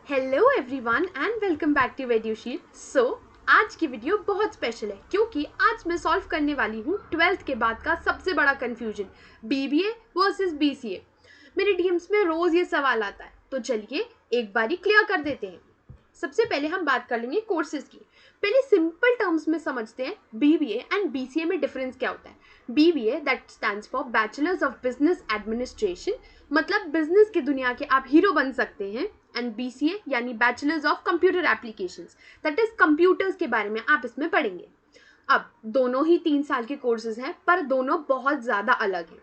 Hello everyone and welcome back to Edusheet. आज की video बहुत स्पेशल है क्योंकि आज मैं सॉल्व करने वाली हूँ 12th के बाद का सबसे बड़ा कंफ्यूजन, बीबीए वर्सेस बीसीए। मेरे डीएम्स में रोज ये सवाल आता है, तो चलिए एक बारी क्लियर कर देते हैं। सबसे पहले हम बात कर लेंगे कोर्सेज की। पहले सिंपल टर्म्स में समझते हैं बीबीए एंड बीसीए में डिफरेंस क्या होता है। BBA that stands for bachelors of business administration, मतलब बिजनेस की दुनिया के आप हीरो बन सकते हैं। एंड बीसीए यानी bachelors of computer applications, that is computers के बारे में आप इसमें पढ़ेंगे। अब दोनों ही 3 साल के कोर्सेज हैं पर दोनों बहुत ज़्यादा अलग हैं।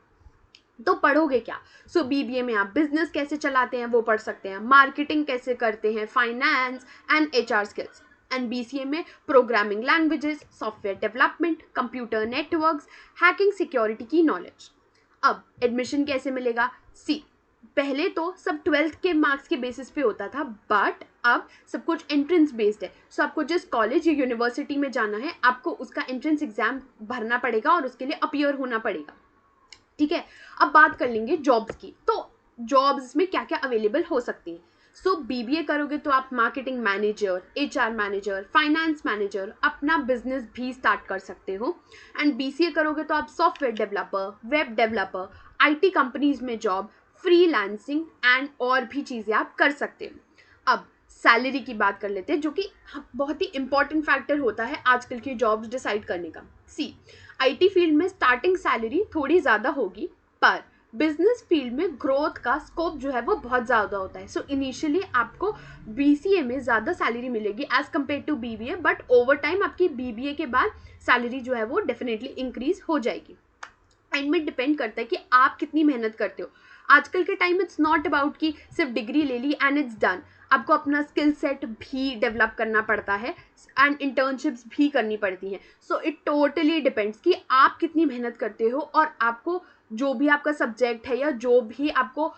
तो पढ़ोगे क्या? बीबीए में आप बिजनेस कैसे चलाते हैं वो पढ़ सकते हैं, मार्केटिंग कैसे करते हैं, finance and HR skills. And BCA में programming languages, software development, computer networks, hacking, security की नॉलेज। अब एडमिशन कैसे मिलेगा? पहले तो सब 12th के मार्क्स के बेसिस पे होता था, बट अब सब कुछ एंट्रेंस बेस्ड है। आपको जिस कॉलेज या यूनिवर्सिटी में जाना है आपको उसका एंट्रेंस एग्जाम भरना पड़ेगा और उसके लिए अपीयर होना पड़ेगा। ठीक है, अब बात कर लेंगे जॉब्स की। तो जॉब्स में क्या क्या अवेलेबल हो सकती हैं। बीबीए करोगे तो आप marketing manager, HR manager, finance manager, अपना बिजनेस भी स्टार्ट कर सकते हो। एंड बीसीए करोगे तो आप software developer, web developer, IT companies में जॉब, फ्रीलांसिंग एंड और भी चीज़ें आप कर सकते हो। अब सैलरी की बात कर लेते हैं, जो कि बहुत ही इंपॉर्टेंट फैक्टर होता है आजकल की जॉब्स डिसाइड करने का। आईटी फील्ड में स्टार्टिंग सैलरी थोड़ी ज़्यादा होगी, पर बिजनेस फील्ड में ग्रोथ का स्कोप जो है वो बहुत ज़्यादा होता है। इनिशियली आपको बीसीए में ज़्यादा सैलरी मिलेगी as compare to BBA, but over time आपकी बीबीए के बाद सैलरी जो है वो डेफिनेटली इंक्रीज हो जाएगी। एंड में डिपेंड करता है कि आप कितनी मेहनत करते हो। आजकल के टाइम इट्स नॉट अबाउट कि सिर्फ डिग्री ले ली एंड इट्स डन। आपको अपना स्किल सेट भी डेवलप करना पड़ता है एंड इंटर्नशिप्स भी करनी पड़ती हैं। इट टोटली डिपेंड्स कि आप कितनी मेहनत करते हो और आपको जो भी आपका सब्जेक्ट है या जो भी आपको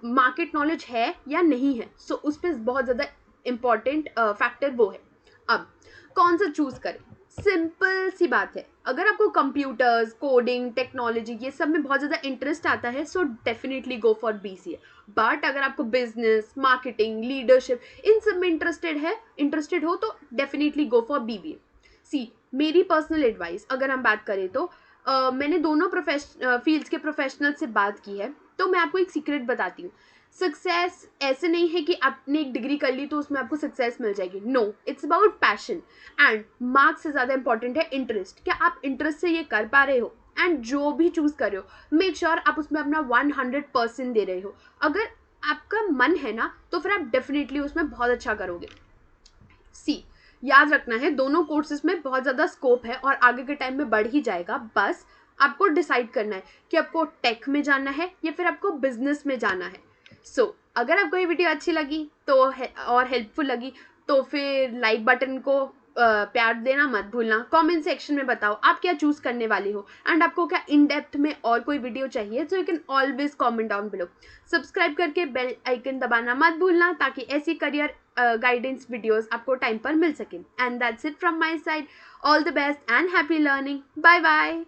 मार्केट नॉलेज है या नहीं है, उस पर बहुत ज़्यादा इम्पॉर्टेंट फैक्टर वो है। अब कौन सा चूज़ करें? सिंपल सी बात है, अगर आपको कंप्यूटर्स, कोडिंग, टेक्नोलॉजी ये सब में बहुत ज़्यादा इंटरेस्ट आता है definitely go for BCA. But अगर आपको बिजनेस, मार्केटिंग, लीडरशिप इन सब में इंटरेस्टेड हो तो डेफिनेटली गो फॉर बीबीए। मेरी पर्सनल एडवाइस अगर हम बात करें तो मैंने दोनों फील्ड्स के प्रोफेशनल से बात की है, तो मैं आपको एक सीक्रेट बताती हूँ। सक्सेस ऐसे नहीं है कि आपने एक डिग्री कर ली तो उसमें आपको सक्सेस मिल जाएगी। No, it's about passion and marks से ज़्यादा इंपॉर्टेंट है इंटरेस्ट। क्या आप इंटरेस्ट से ये कर पा रहे हो? एंड जो भी चूज़ कर रहे हो मेक श्योर आप उसमें अपना 100% दे रहे हो। अगर आपका मन है ना तो फिर आप डेफिनेटली उसमें बहुत अच्छा करोगे। याद रखना है दोनों कोर्सेज में बहुत ज़्यादा स्कोप है और आगे के टाइम में बढ़ ही जाएगा। बस आपको डिसाइड करना है कि आपको टेक में जाना है या फिर आपको बिजनेस में जाना है। अगर आपको ये वीडियो अच्छी लगी तो और हेल्पफुल लगी तो फिर लाइक बटन को प्यार देना मत भूलना। कमेंट सेक्शन में बताओ आप क्या चूज़ करने वाले हो एंड आपको क्या इन डेप्थ में और कोई वीडियो चाहिए, you can always comment down below. Subscribe करके बेल आइकन दबाना मत भूलना ताकि ऐसी करियर गाइडेंस वीडियोस आपको टाइम पर मिल सके। And that's it from my side. All the best and happy learning. Bye bye.